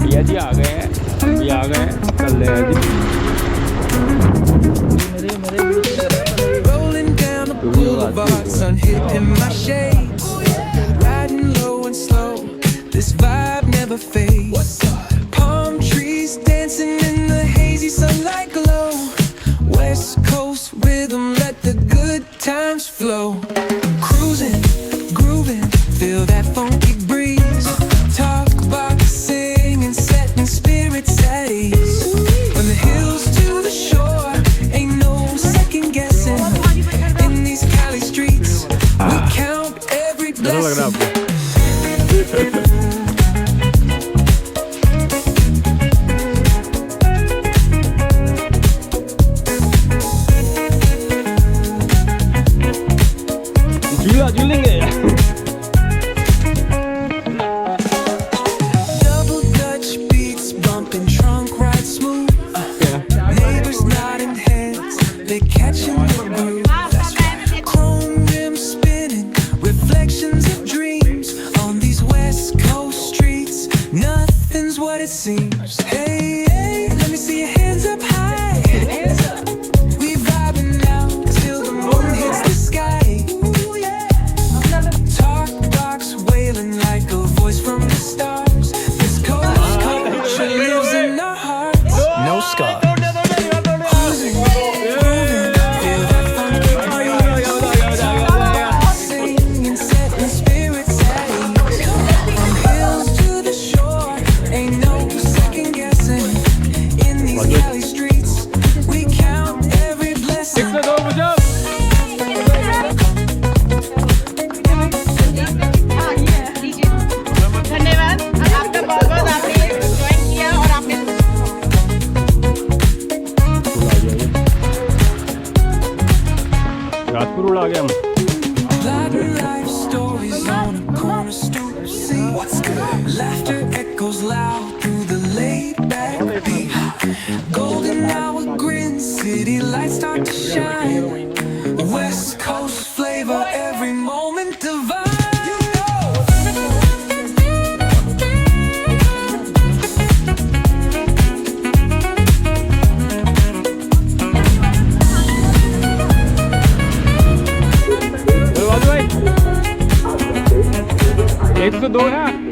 भैया जी आ गए हैं, ये आ गए हैं, चल रहे हैं जी। Rolling down the boulevard, sun hitting my shades. Riding low and slow, this vibe never fades. Palm trees dancing in the hazy sunlight glow. West Coast rhythm, let the good times flow. Cruising, grooving, feel that funky breeze. Talk about singing, setting spirits at ease. From the hills to the shore, ain't no second guessing. In these Cali streets, we count every blessing. झूला झूलेंगे। Double Dutch beats bumping, trunk ride smooth. Neighbors nodding heads, they catching the groove. That's right. Chrome rims spinning, reflections of dreams on these West Coast streets. Nothing's what it seems. Hey, hey, let me see your hands up high. We vibing now till the moon hits the sky. Talk box wailing like a voice from the stars. This coast culture lives in our hearts. No scars. Cruising, grooving, feel that funky breeze. Singing, setting spirits at ease. From hills to the shore, ain't no second guessing. In these Cali streets, we count every blessing. धन्यवाद आपका, बहुत बहुत आपने join किया और आपने राजपुर उड़ा गए हम। Latin life stories on a corner stoop. See what's good. Laughter echoes loud through the laid back beat. Golden hour grin, city lights start to shine. West Coast flavor, every moment divine. चलो भाई, 102 है।